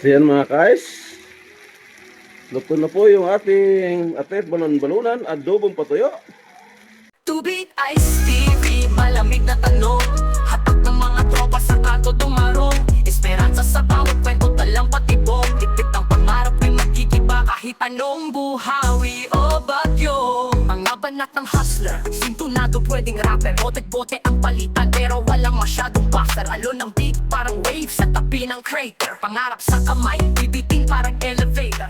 So yan mga guys, luto na po yung ating atet balon-balunan, adobong patuyo. Tubig, ice, TV, malamig na tanong. Hatak ng mga tropa sa kanto dumarong. Esperanza sa bawat kwento, talang patibong. Dikit ang pangarap ay magkikiba kahit anong buhawi o bagyo. Mga banat ng hustler, sintunado pwedeng rapper. Bote-bote ang palitan pero walang masyadong buffer. Alon ng beat parang wave sa tabi ng crater. Pangarap sa kamay, bibiting parang elevator.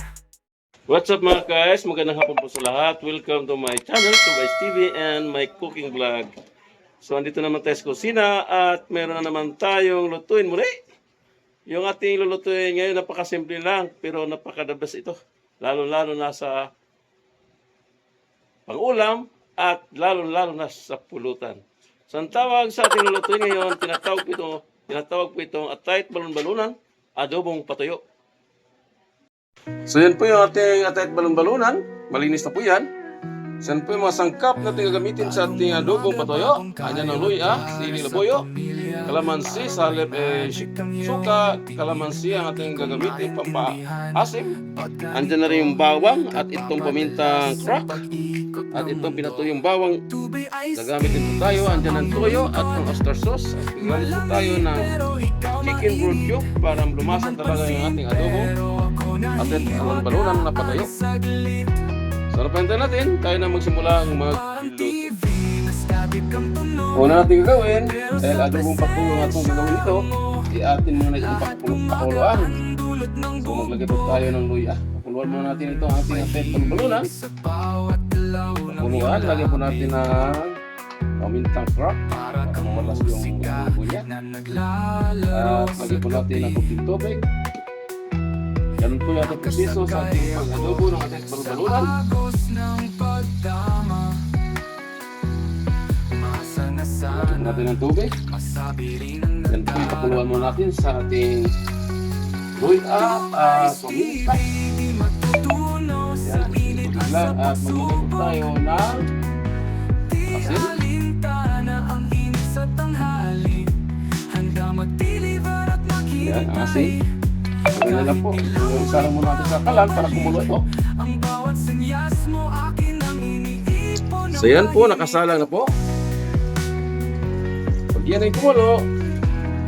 What's up mga guys, magandang hapon po sa lahat. Welcome to my channel, to Vice TV and my cooking vlog. So andito naman tayo sa kusina at meron na naman tayong lutuin muli. Yung ating lulutuin ngayon napakasimple lang pero napakadabas ito. Lalo-lalo na sa pang-ulam at lalo-lalo na sa pulutan. So ang tawag sa ating lulutuin ngayon, tinatawag po itong atayt balon-balunan, adobong patuyo. So yan po yung ating atayt balon-balunan. Malinis na po yan. So yan po yung mga sangkap na ating gagamitin sa ating adobong patoyo. Anyan ang luya, sili laboyo, kalamansi, sa halip suka, kalamansi ang ating gagamitin pampaasim. Andyan na rin yung bawang at itong pamintang crack. At itong pinatuyong bawang gagamitin po tayo. Andyan ang toyo at ang oyster sauce. At gagamit po tayo ng chicken broth cube para lumasan talaga yung ating adobo at ang balunan na patayo. So ano pa hintayin natin? Tayo na magsimula ang magluto. Una natin gagawin, dahil adobong patuyo ang atong gagawin ito, i-atin muna itong pakuluan. So maglagay po tayo ng luya. Pakuluan muna natin ito ang ating atayt balon-balunan. Pakuluan, lagyan po natin ng pamintang crack para mawalas yung luya. At lagyan po natin ng kunting tubig. Ganun po yung ating proseso sa ating pag-adobo ng atayt balon-balunan. Lagyan natin ng tubig. Yan po yung pakuluan muna natin sa ating luya at paminta. Yan, tubig lang at maglagay po tayo ng asin. Yan, ang asin. Ganyan lang po. Isa lang muna natin sa kalan para kumulo ito. So yan po, nakasalang na po. Pag yan ay kumulo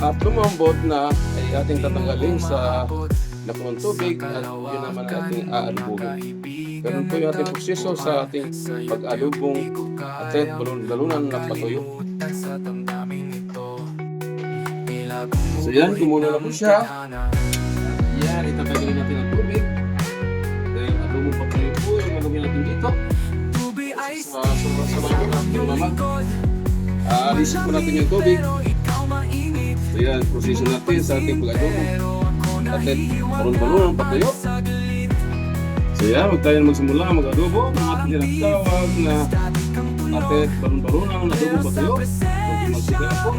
at lumambot na, ay ating tatanggalin sa napunong tubig at yun naman ating aalubugin. Ganun po yung ating proseso sa ating pag-alubong atayt balon-balunan na patuyo. So yan, kumulo na po siya. Yan, itatanggalin natin ang tubig. Dahil adobong patuyo po yung gagawin natin dito. Sa sobrang natin yung mamag. Aalisin po natin yung tubig. So yan, proseso natin sa ating pag-adobo atayt balon-balunan na patuyo. So yan, huwag tayo magsimula mag-adobo ng ating tinatawag na atayt balon-balunan na adobong patuyo. Huwag magsiga po.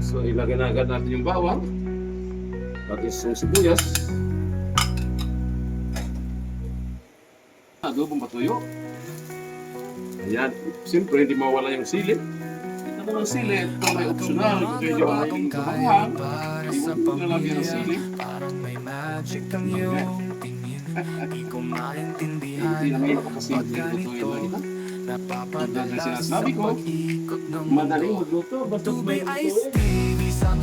So ilagay na agad natin yung bawang at yung sibuyas. Adobong patuyo. Ayan, siyempre hindi mawala yung sili. Ito naman sili, ito may optional. Kung kayo di wala yung kamahang, iwan ko na lagyan ng sili. Hindi na kayo kapakasimple lutuin lang ito. Dahil sinasabi ko, madaling magluto, basta may lutuin. At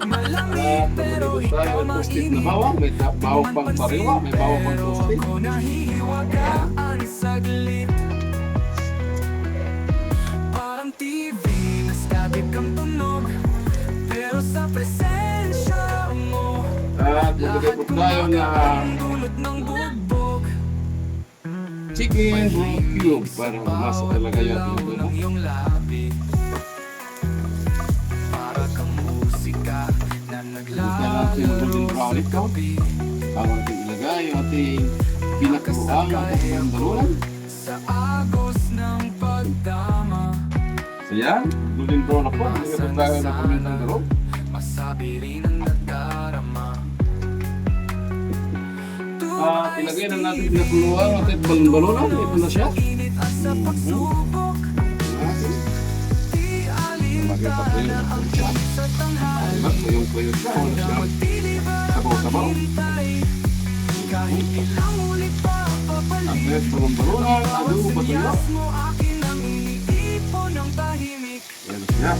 magluto tayo ng toasted na bawang, may bawang pang sariwa, may bawang pang toasted. Parang TV, nastabik ang tunog, pero sa presensya mo, At maglagay po tayo ng chicken broth cube para masa talaga yung ating adobo. para kang musika na Lagyan natin yung golden brown ito. Bago natin ilagay yung ating pinakaruang at balon-balunan. sa agos ng pagdama. So yan, golden brown na po. Ilagay po tayo ng pamintang darog. Masabi rin ang nadarama. At ilagay na natin pinakuluan at balon-balunan. Ito na siya. Init at sa pagsubok, Grabe pa po yun. Diba? Kuyong-kuyo siya. Wala siya. Sabaw-sabaw. Ang best balon-balunan. Adobo patuyo. Yan siya.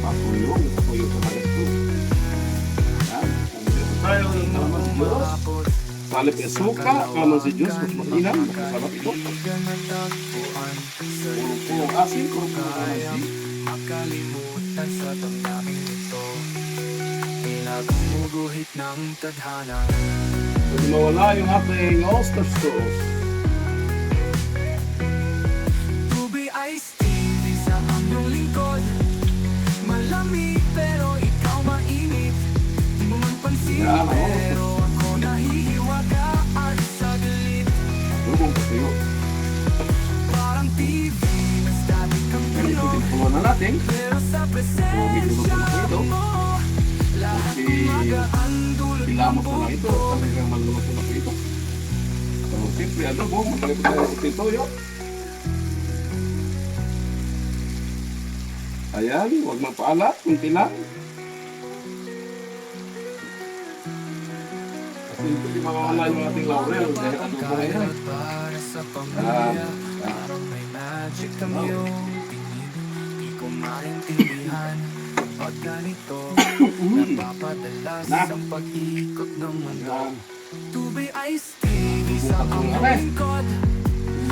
Papuyong. Papuyo sa maestro. Yan. Tayo ng kalaman si Diyos. Salip e suka. Kalaman si Diyos. Mas matinan. Masasarap ito. Purong asin. Purong asin. Makalimutan sa damdamin ito. Pinagumuguhit ng tadhana. Kung mawala yung ating oyster sauce. Tubi iced tea sa aming lingkod. Malamig pero ikaw mainit. Di mo man pansin Yan, oh. pero ako nahihiwagaan sa galit. Adobong patuyo. Parang TV na static ang Yan ito tunog. tinapuluan na natin. Pero sa Medyo presensya luto na po ito. mo, lahat Kasi magaan dulot ng Ilamos na lang ito. bugbog. Talagang maluluto na po ito. So, simple adobo. Magkalipot tayo sa titoyo. Ayan, huwag magpaalat. Kunti lang. Kasi hindi makawala yung ating laurel dahil adobo na yan. Para sa Yan. pamilya, Yan. parang may magic ang iyong tingin. Di ko maintindihan pag ganito. Napapadala sa pag-ikot ng mundo. Yan. Tubig iced tea, di sa Bukod ang mo na eh. lingkod.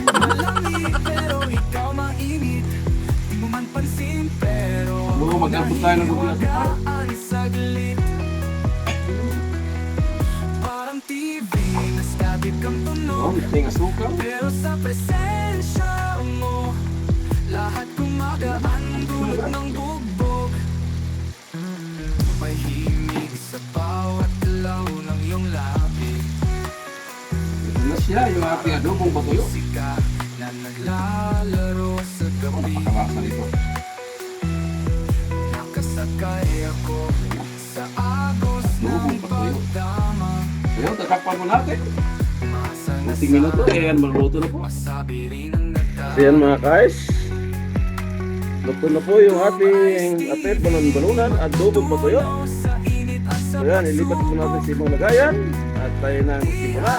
Malamig pero ikaw mainit. Di mo man pansin pero Oo, mag-abot tayo ng gugulat. nahihiwagaan sa galit. Parang TV na static ang Oh, tunog. may asukal. Pero sa presensya mo, lahat gumagaan dulot ng bugbog. May himig sa bawat law ng iyong labi. Ito na siya, yung ating adobong patuyo. Musika na naglalaro sa gabi. Napakalasan ito. Nakasakay ako sa agos ng pagdama. Ayun, tatakpan mo natin. Masa na Unting minuto, ayan, maluto na po. masabi rin ang nagdama. So yan mga guys, luto na po yung ating atit balon-balunan, adobong patuyo. Sa init at sa So yan, ilipat po natin sa ibang lagayan at tayo na magsimula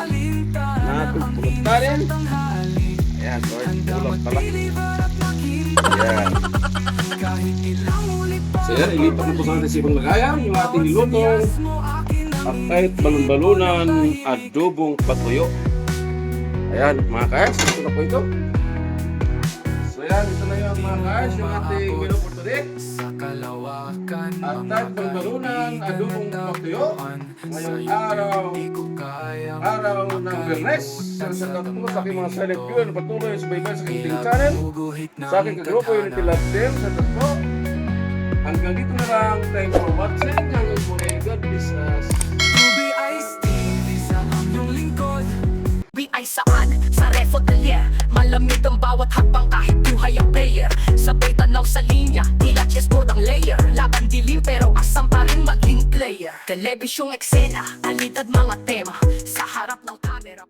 na ating pulutanin. tanghali. Ayan, so ulam pala. Ayan. Kahit ilang ulit pa So yan, ilipat na po natin sa ibang lagayan yung ating nilutong mo akin ang atit balon-balunan, adobong patuyo. Ayan mga guys, ito na po ito. So yan, ito na yung mga guys, yung ating menu for today. sa kalawakan Atat balon-balunan, adobong patuyo. Ngayong araw, araw ng Bernes. Salamat po sa aking mga silent viewer na patuloy sa baybay sa aking channel. Sa aking kagrupo, Unity Love Team. Salamat po. Hanggang dito na lang. Thanks for watching. Hanggang muli. God bless us. Tubi iced tea sa aming lingkod. Bi ay saan? Sa Refo Delier. Malamig ang bawat hakbang kahit buhay ang player. Sabay tanaw sa linya, tila chessboard ang layer. Laban dilim pero asam pa rin maging player. Telebisyong eksena, alidad mga tema. Sa harap ng camera